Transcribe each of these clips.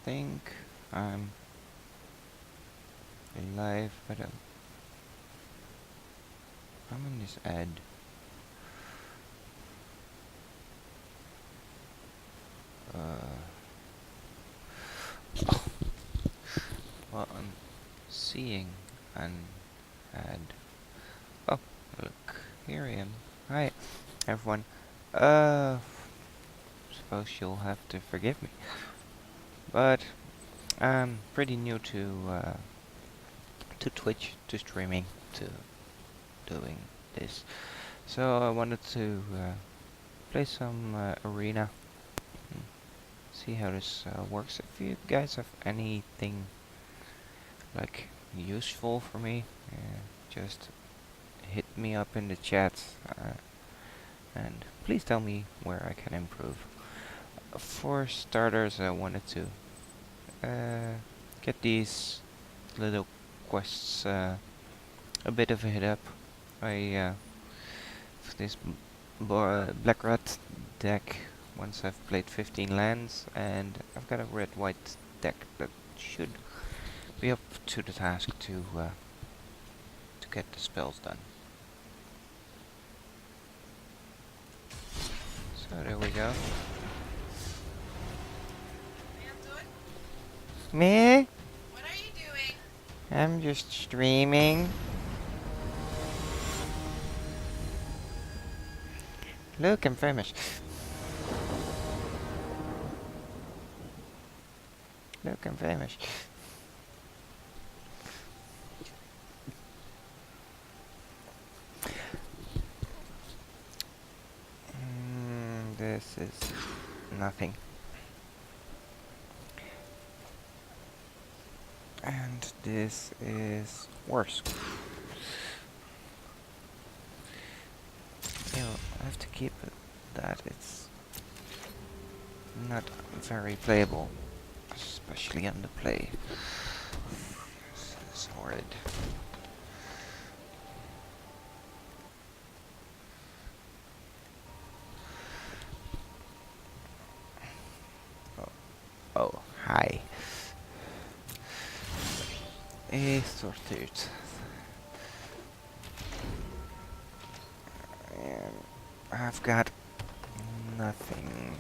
think I'm live, but I'm in this ad. Well, I'm seeing an ad. Oh, look, here I am. Hi, everyone. Suppose you'll have to forgive me, but I'm pretty new to Twitch, to streaming, to doing this. So I wanted to play some Arena, and see how this works. If you guys have anything like useful for me, just hit me up in the chat, and please tell me where I can improve. For starters, I wanted to get these little quests a bit of a hit up. I for this Black Rat deck, once I've played 15 lands, and I've got a red-white deck that should be up to the task to get the spells done. So there we go. Me? What are you doing? I'm just streaming. Look, I'm famous. Look, I'm famous. This is nothing. And this is worse. You know, I have to keep it that it's not very playable, especially on the play. This is horrid. Oh, hi. Sorted. And I've got nothing.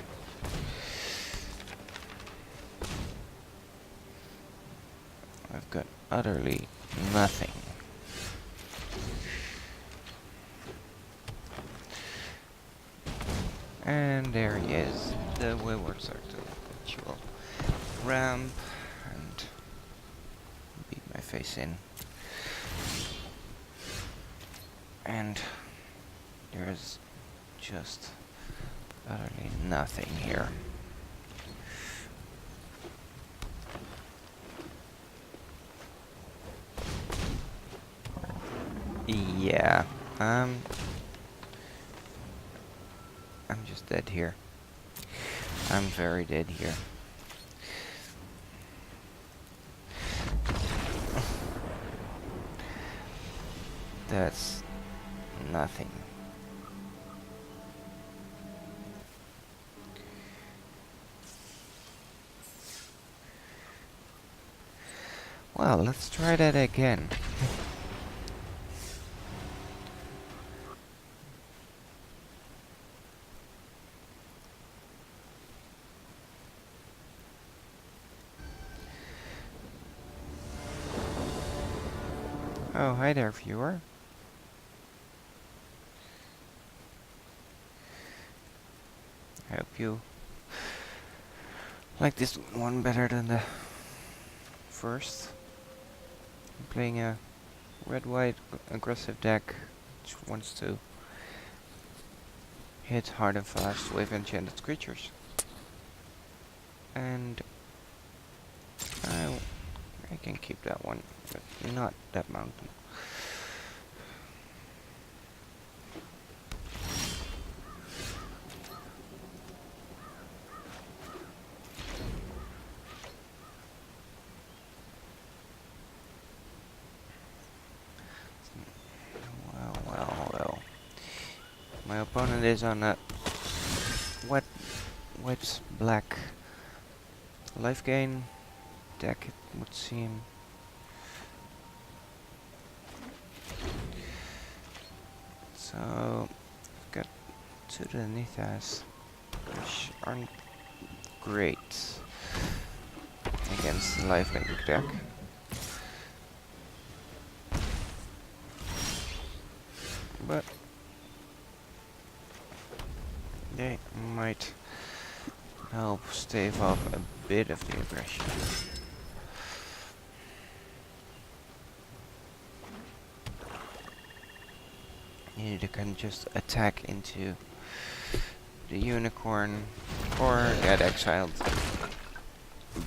I've got utterly nothing. And there he is, the wayward circle, which will ramp and beat my face in. And there's just utterly nothing here. Yeah, I'm just dead here. I'm very dead here. That's nothing. Well, let's try that again. Oh, hi there, viewer. I hope you like this one better than the first. I'm playing a red-white aggressive deck which wants to hit hard and fast with enchanted creatures. And I can keep that one, but not that mountain. Well. My opponent is on a wet black life gain deck, it would seem. So, I've got two Danithas, which aren't great against the lifelink deck. But they might help stave off a bit of the aggression. You can just attack into the unicorn or get exiled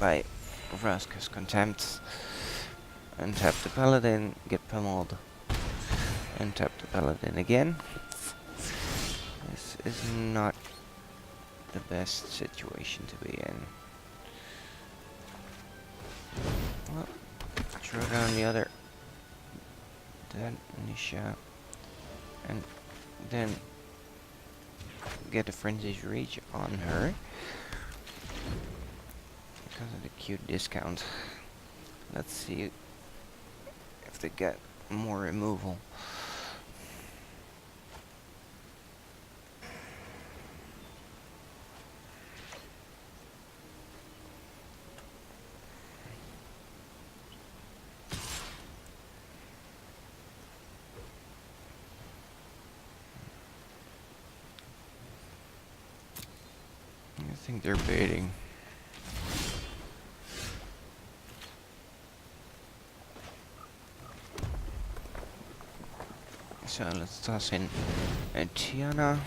by Vraska's Contempt. Untap the paladin, get pummeled. Untap the paladin again. This is not the best situation to be in. Well, throw down the other dead Nisha, and then get a Frenzy's Reach on her because of the cute discount. Let's see if they get more removal. I think they're baiting. So let's toss in a Tiana.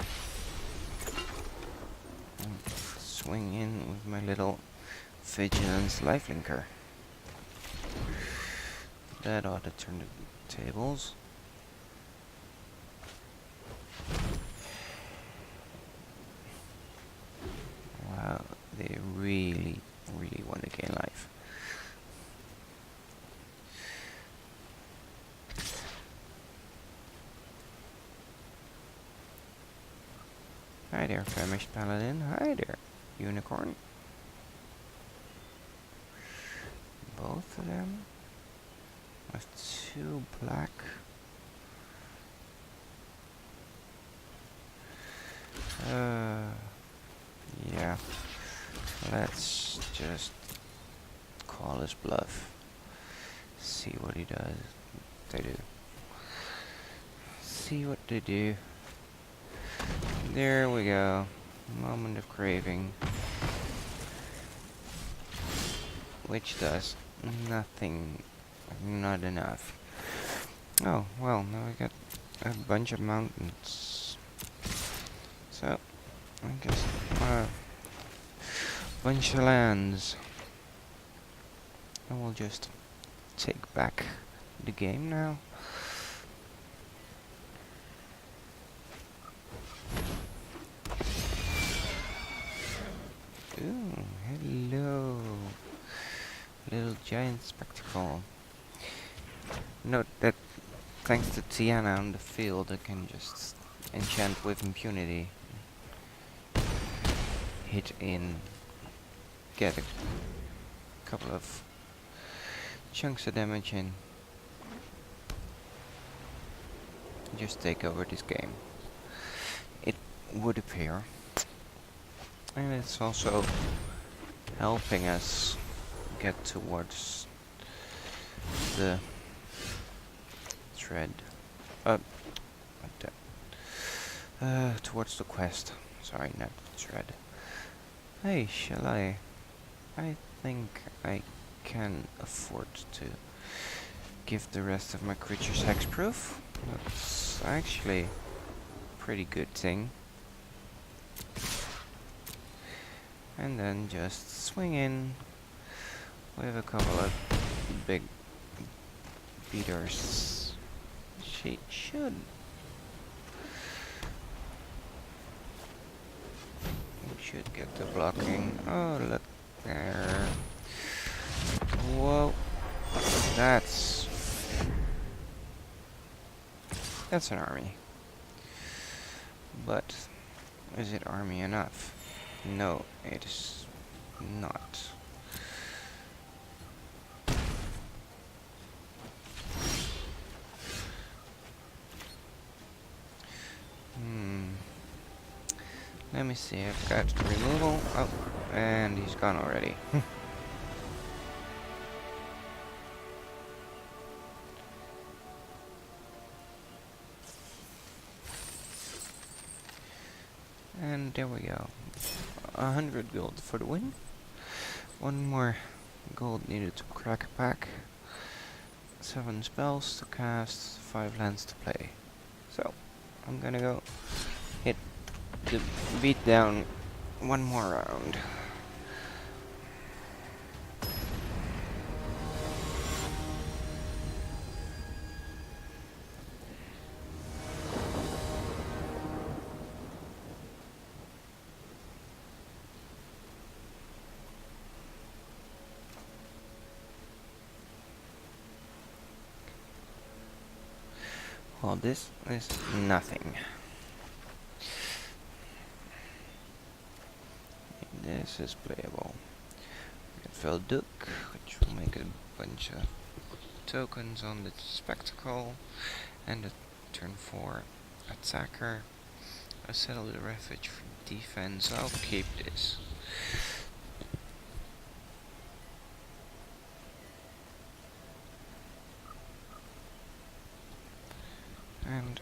And swing in with my little Vigilance Lifelinker. That ought to turn the tables. Wow, they really want to gain life. Hi there, Famished Paladin. Hi there, Unicorn. Both of them with 2 black. Yeah. Let's just call his bluff. See what he does. They do. See what they do. There we go. Moment of craving. Which does nothing. Not enough. Oh, well, now we got a bunch of mountains. So, I guess bunch of lands. And we'll just take back the game now. Ooh, hello. Little giant spectacle. Note that thanks to Tiana on the field, I can just enchant with impunity. Hit in. Get a couple of chunks of damage in. Just take over this game. It would appear. And it's also helping us get towards the thread. Towards the quest. Sorry, not the thread. Hey, shall I? I think I can afford to give the rest of my creatures hexproof. That's actually a pretty good thing. And then just swing in with a couple of big beaters. She should. Should get the blocking. Oh, look there. Whoa. That's an army. But is it army enough? No, it is not. Let me see, I've got removal. Oh, and he's gone already. And there we go. 100 gold for the win. One more gold needed to crack a pack. 7 spells to cast, 5 lands to play. So, I'm gonna go hit the beat down one more round. Well, this is nothing. This is playable. Fill Duke, which will make a bunch of tokens on the spectacle, and a turn 4 attacker. I settle the refuge for defense. I'll keep this. And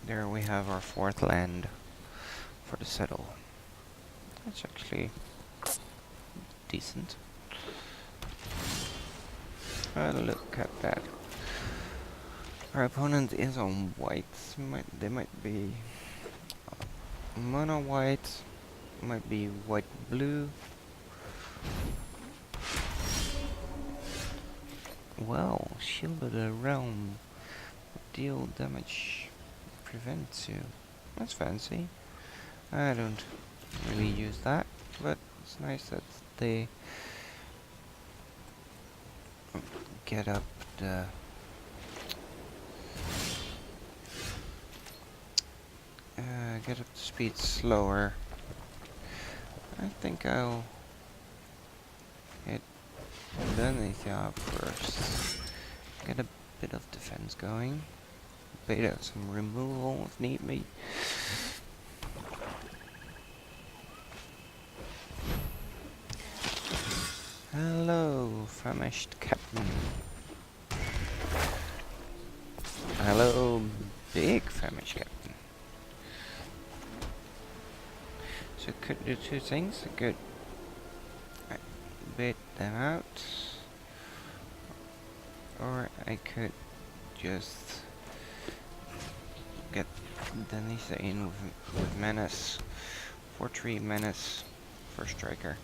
there we have our 4th land for the settle. That's actually decent. Look at that. Our opponent is on white. They might be mono white, might be white blue. Well, Shield of the Realm. Deal damage, prevents you. That's fancy. I don't really use that, but it's nice that they get up the speed slower. I think I'll hit underneath up first. Get a bit of defense going. Bait out some removal if need be. Hello, famished captain. Hello, big famished captain. So I could do 2 things. I could bait them out, or I could just get Denisa in with menace. 4-3 menace for striker.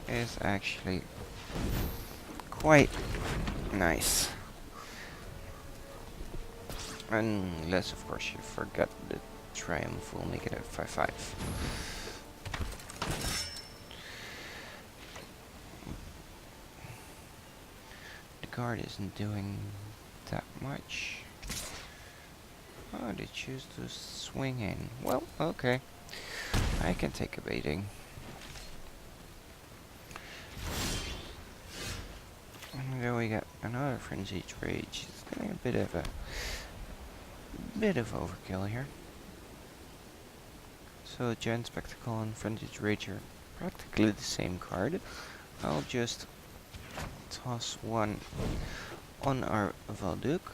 Is actually quite nice. Unless of course you forget the triumph will make it a 5-5. Guard isn't doing that much. Oh, they choose to swing in. Well, okay. I can take a baiting. And there we got another Frenzied Rage. It's getting a bit of overkill here. So Giant Spectacle and Frenzied Rage are practically the same card. I'll just toss one on our Valduk,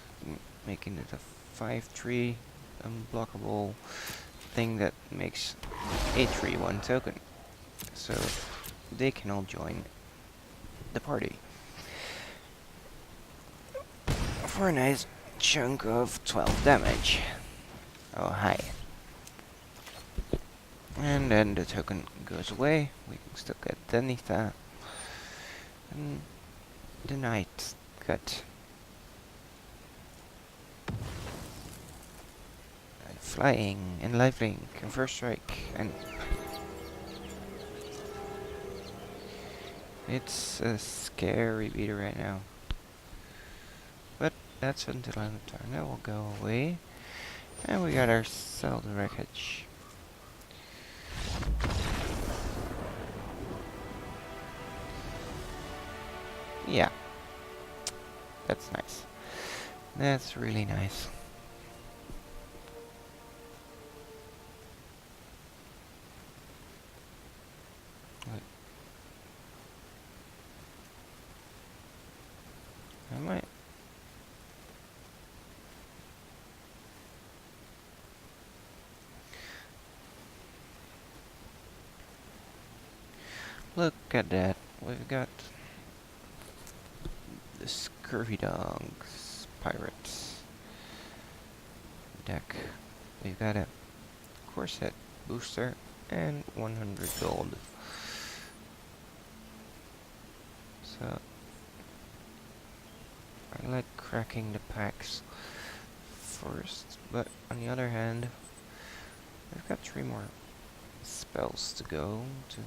making it a 5-3 unblockable thing that makes a 3-1 token. So they can all join the party for a nice chunk of 12 damage. Oh, hi. And then the token goes away. We can still get Denitha. And the knight got flying and lifelink and first strike, and it's a scary beater right now. But that's until end of turn. That will go away. And we got our Settle the Wreckage. Yeah. That's nice. That's really nice. Look at that. We've got the Scurvy Dogs Pirates deck. We've got a Corset booster and 100 gold. So I like cracking the packs first, but on the other hand, I've got 3 more spells to go to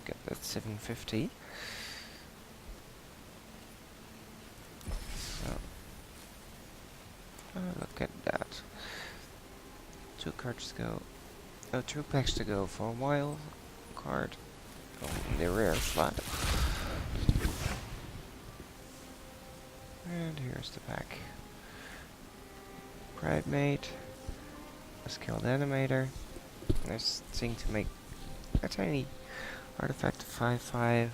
get that 750. So look at that. 2 cards to go. Oh, 2 packs to go for a wild card. Oh, in the rare slot. And here's the pack. Pridemate, a skilled animator. Nice thing to make a tiny artifact of 5/5.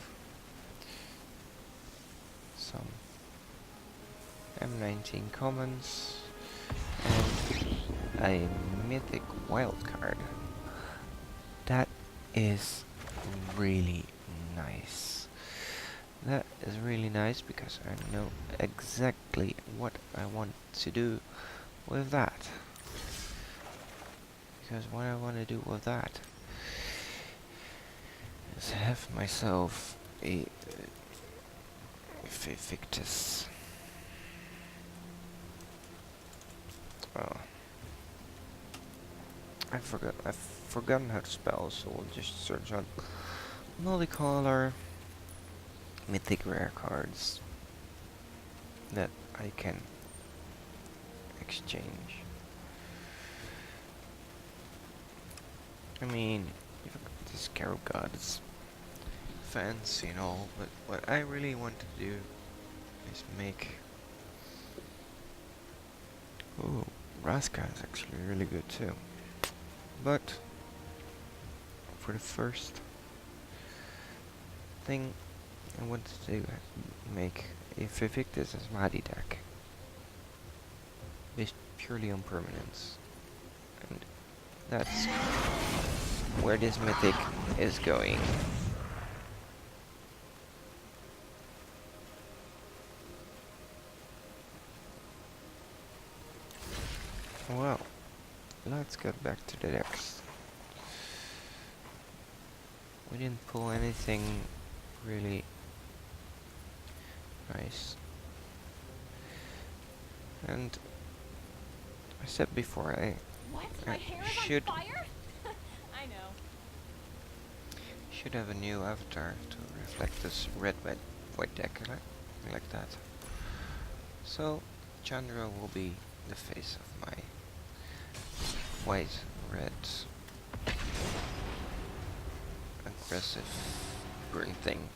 Some M19 commons. And a mythic wildcard. That is really nice. That is really nice because I know exactly what I want to do with that. Because what I want to do with that is have myself a Victus. Oh. I've forgotten how to spell, so we'll just search on multicolor mythic rare cards that I can exchange. I mean, the Scarab God is fancy and all, but what I really want to do is make... Ooh, Raska is actually really good too. But for the first thing, I want to do make a Vivictus as Mahdi deck, based purely on permanence, and that's where this mythic is going. Well, let's get back to the decks. We didn't pull anything really nice. And I said before I should I know. Should have a new avatar to reflect this red white deck like that. So Chandra will be the face of my white red aggressive burn thing.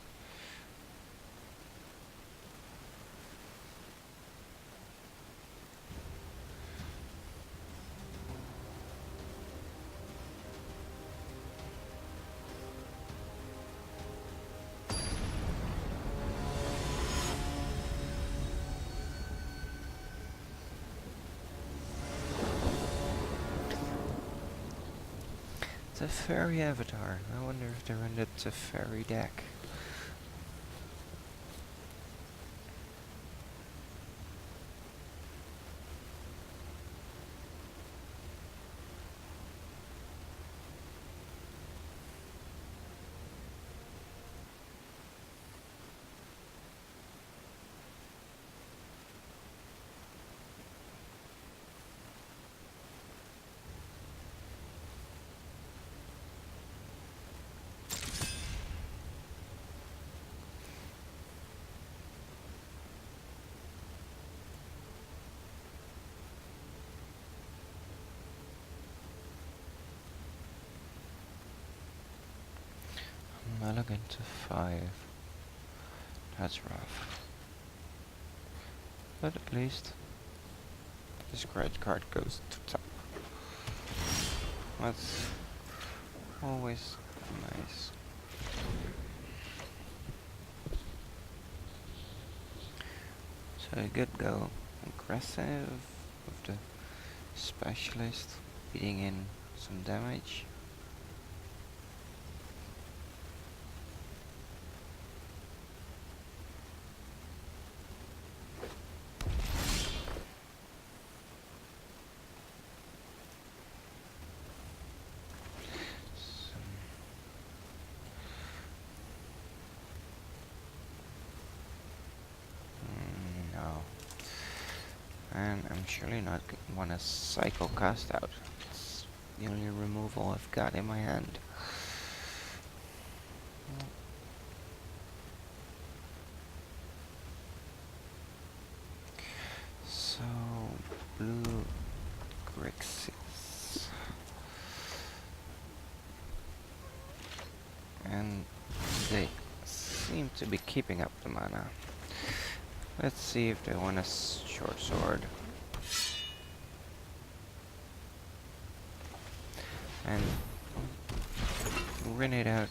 It's a fairy avatar. I wonder if they're in the fairy deck. Mulligan to 5. That's rough. But at least this red card goes to top. That's always nice. So a good go aggressive with the specialist, beating in some damage. And I'm surely not want to cycle cast out. It's the only removal I've got in my hand. So, blue Grixis. And they seem to be keeping up the mana. Let's see if they want a short sword. And run it out.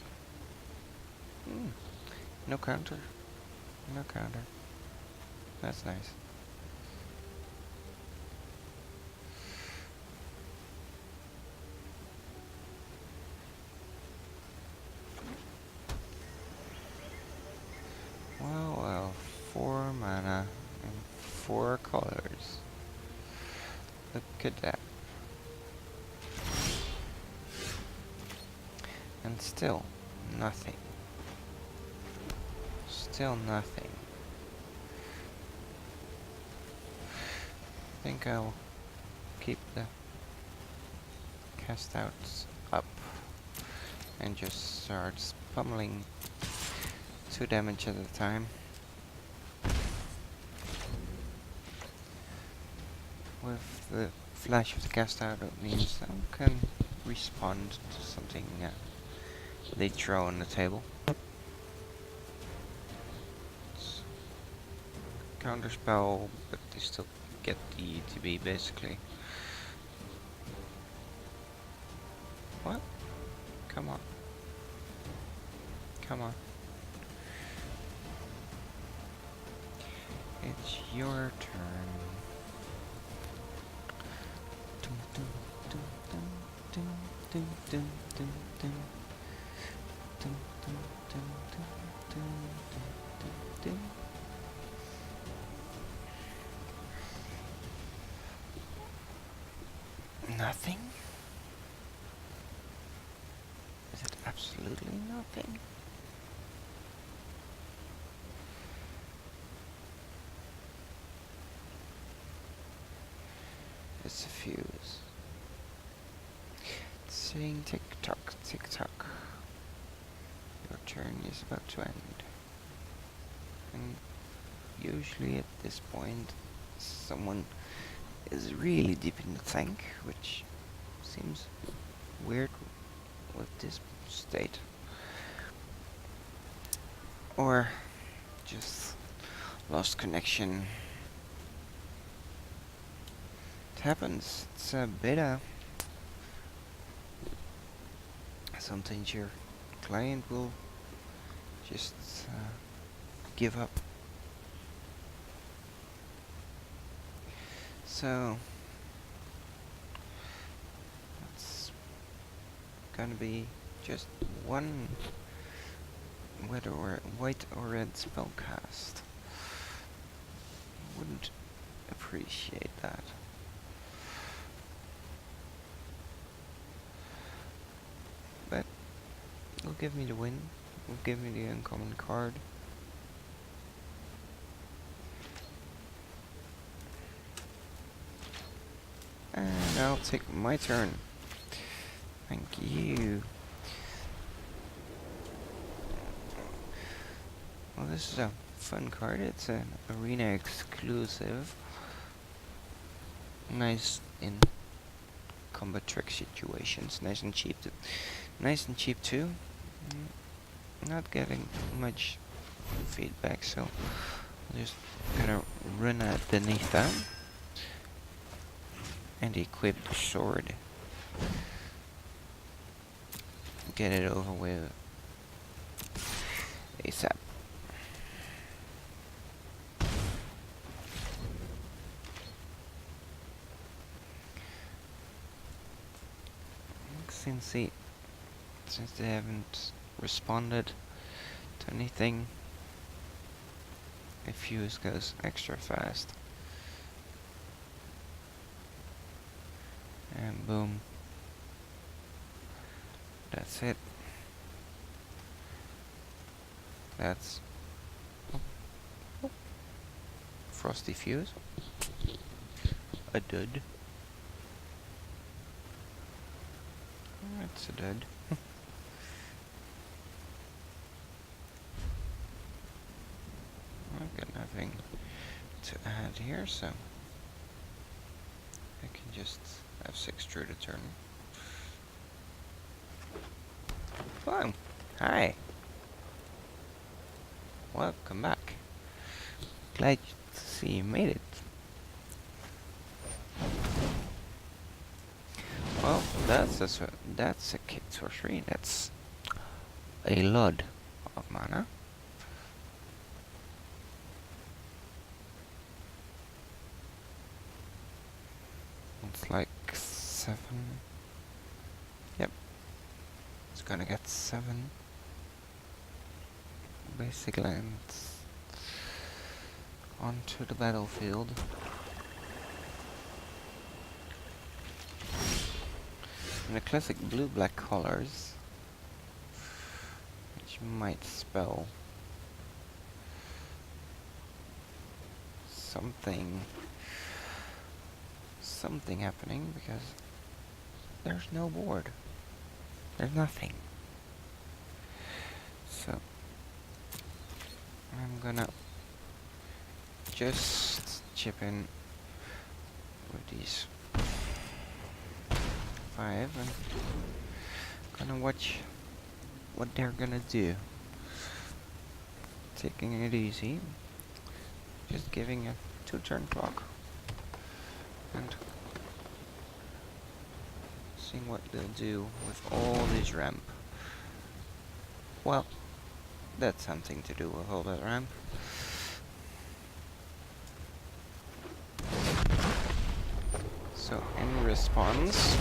No counter. No counter. That's nice. Well, 4 mana and 4 colors. Look at that. And still nothing. Still nothing. I think I'll keep the cast outs up and just start pummeling 2 damage at a time. With the flash of the cast out, it means I can respond to something they throw on the table. It's counterspell, but they still get the ETB basically. What? Come on. Come on. It's your turn. Nothing? Is it absolutely nothing? It's a fuse. It's saying tick tock, tick tock. Your turn is about to end. And usually at this point, someone is really deep in the tank, which seems weird with this state. Or just lost connection. It happens. It's a beta. Sometimes your client will just give up. So it's gonna be just one white or red spell cast. Wouldn't appreciate that. But it'll give me the win. It'll give me the uncommon card. And I'll take my turn. Thank you. Well, this is a fun card. It's an arena exclusive. Nice in combat trick situations. Nice and cheap. Nice and cheap too. Not getting much feedback, so I'm just gonna run beneath that and equip the sword. Get it over with ASAP. Since they haven't responded to anything, the fuse goes extra fast. And boom. That's it. That's Frosty Fuse. A dud. That's a dud. I've got nothing to add here, so I can just F6 through the turn. Hello. Hi. Welcome back. Glad to see you made it. Well, that's a kit sorcery. That's a lot of mana. It's like 7. Yep. It's gonna get 7 basic lands onto the battlefield. In the classic blue-black colors, which might spell something happening, because there's no board. There's nothing. So I'm gonna just chip in with these 5 and gonna watch what they're gonna do. Taking it easy, just giving a 2-turn clock and seeing what they'll do with all this ramp. Well, that's something to do with all that ramp. So in response,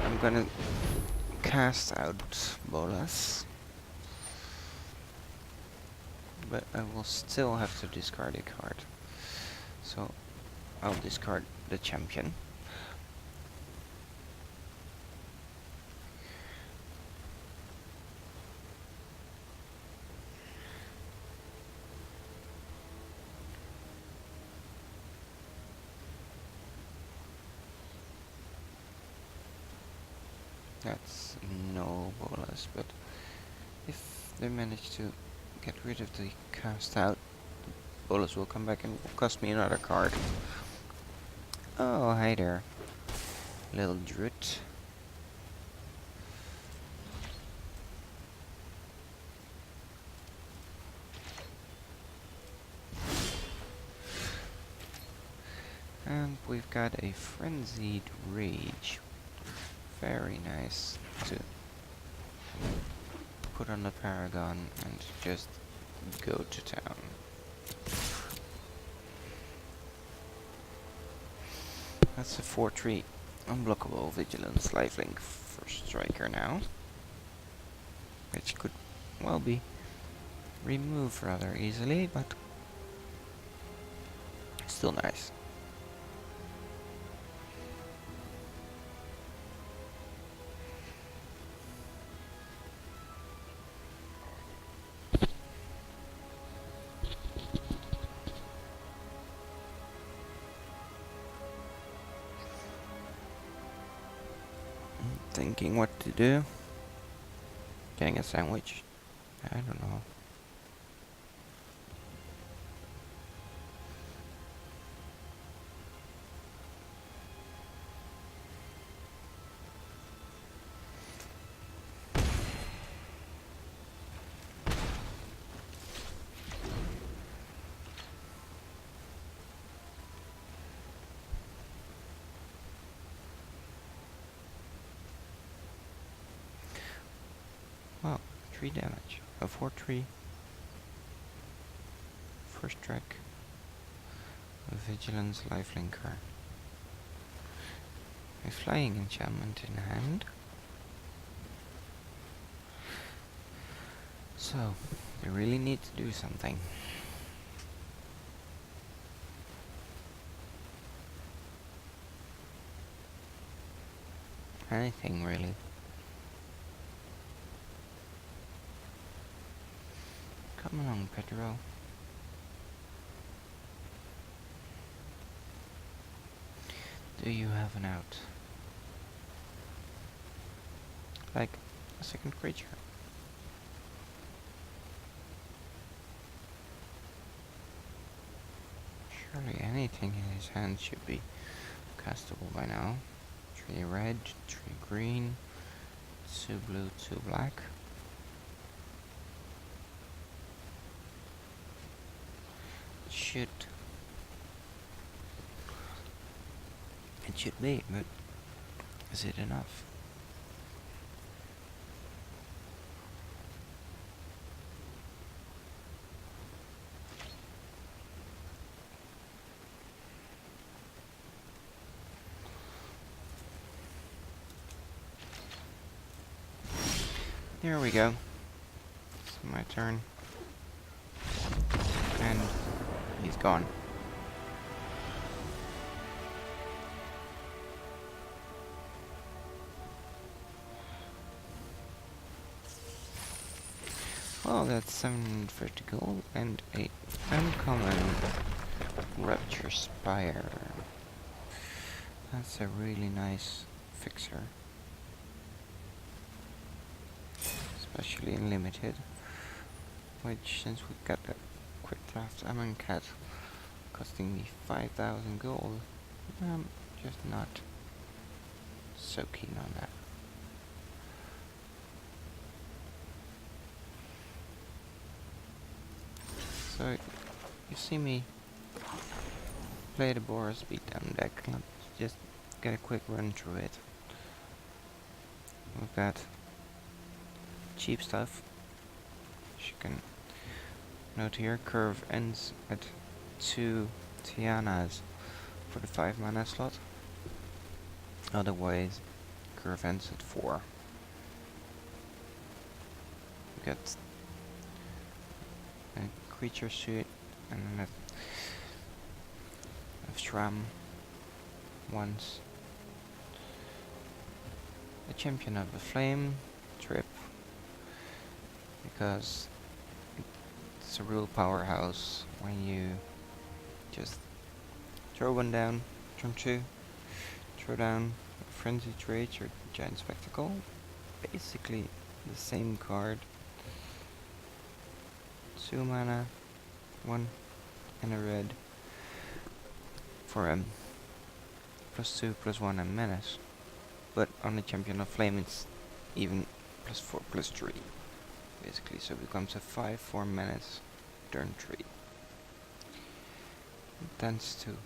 I'm gonna cast out Bolas, but I will still have to discard a card. So I'll discard the champion. That's no Bolas, but if they manage to get rid of the cast out, Bolas will come back and will cost me another card. Oh, hi there, little Druid. And we've got a Frenzied Rage. Very nice to put on the Paragon and just go to town. That's a 4/3 unblockable Vigilance lifelink for Striker now, which could well be removed rather easily, but still nice. Thinking what to do. Getting a sandwich. I don't know. Well, 3 damage. A 4/3. First strike. A Vigilance lifelinker. A flying enchantment in hand. So, they really need to do something. Anything, really. Come along, Pedro. Do you have an out? Like a second creature? Surely anything in his hand should be castable by now. 3 red, 3 green, 2 blue, 2 black. Should. It should be, but is it enough? There we go. It's my turn. And he's gone. Well, that's 750 gold and a uncommon Rapture Spire. That's a really nice fixer. Especially in limited. Which, since we got a quick draft Ammon Cat costing me 5,000 gold, I'm just not so keen on that. So, you see me play the Boros beatdown deck. Let's just get a quick run through it. We've got cheap stuff. As you can note here, curve ends at 2 Tianas for the 5 mana slot. Otherwise, curve ends at 4. We got a creature suit and then a Shram once. A Champion of the Flame trip, because it's a real powerhouse when you just throw one down, turn 2, throw down a Frenzy Rage or Giant Spectacle. Basically the same card. 2 mana, 1 and a red for a +2, +1 and menace. But on the Champion of Flame it's even +4, +3. Basically, so it becomes a 5/4 menace turn 3. It tends to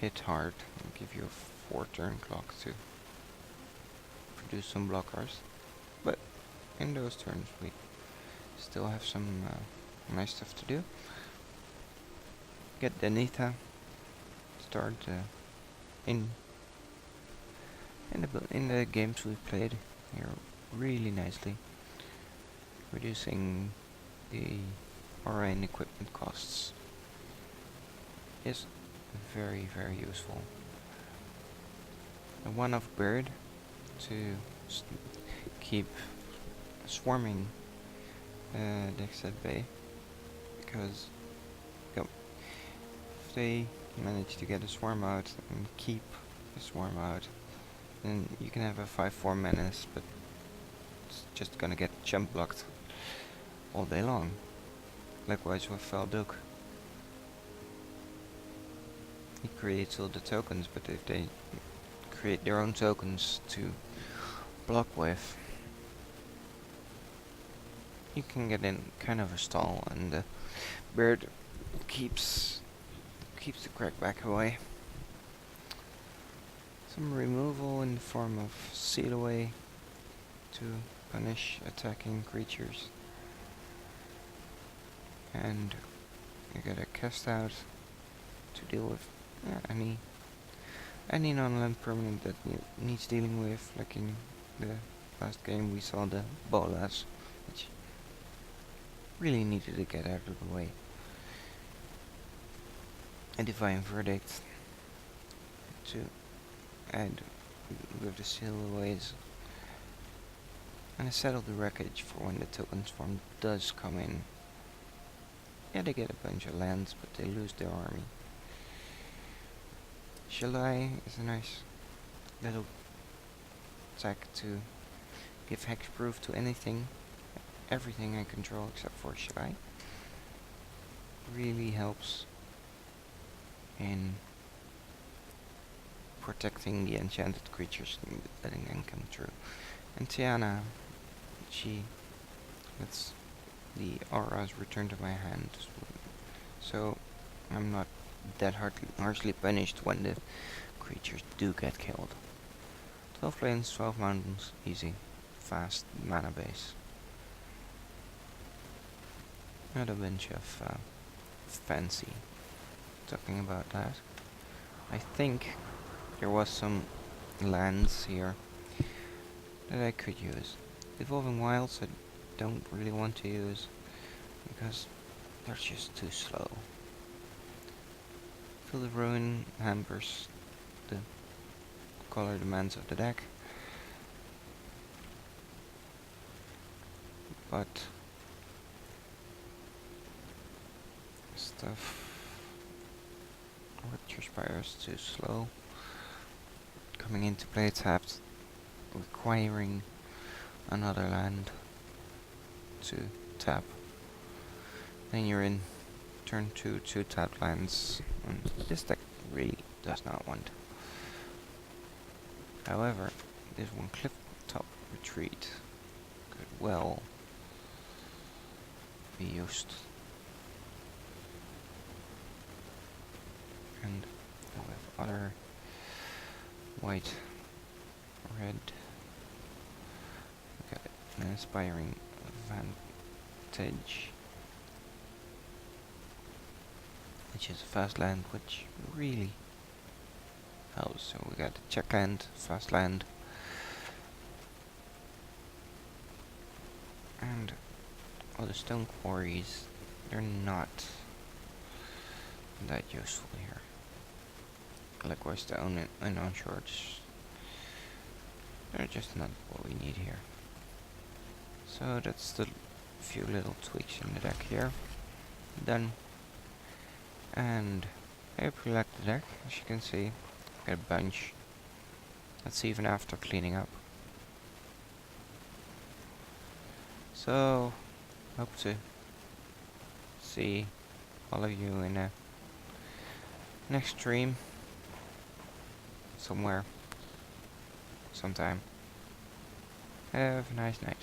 hit hard and give you a 4 turn clock to produce some blockers. But in those turns we still have some nice stuff to do. Get Danita, start in the games we've played here really nicely, reducing the aura and equipment costs is very useful. A one-off bird to keep swarming decks at bay, because if they manage to get a swarm out and keep the swarm out, then you can have a 5/4 menace, but it's just gonna get jump blocked all day long. Likewise with Valduk. He creates all the tokens, but if they create their own tokens to block with, you can get in kind of a stall, and the bird keeps the crackback away. Some removal in the form of Seal Away to punish attacking creatures. And you get a Cast Out to deal with any non-land permanent that needs dealing with, like in the last game we saw the Bolas, which really needed to get out of the way. A Divine Verdict to add with the Seal Aways, and a Settle the Wreckage for when the token swarm does come in. Yeah, they get a bunch of lands, but they lose their army. July is a nice little tech to give hexproof to everything I control except for July. Really helps in protecting the enchanted creatures and letting them come through. And Tiana, she lets the auras return to my hand, so I'm not that harshly punished when the creatures do get killed. 12 plains, 12 mountains, easy, fast mana base. Not a bunch of fancy talking about that. I think there was some lands here that I could use. Evolving Wilds I don't really want to use because they're just too slow. Field of Ruin hampers the color demands of the deck, but stuff Rapture Spire is too slow. Coming into play tapped, requiring another land to tap. Then you're in turn 2, 2 tapped lands, and this deck really does not want. However, this one Cliff Top Retreat could well be used. And with other white, red, look at it, an inspiring vantage, which is a fast land, which really helps. So we got check land, fast land, and all the stone quarries, they're not that useful here. Likewise the unknown shorts, they're just not what we need here. So that's the few little tweaks in the deck here. Done. And I hope you like the deck. As you can see, got a bunch. That's even after cleaning up. So, hope to see all of you in a next stream. Somewhere. Sometime. Have a nice night.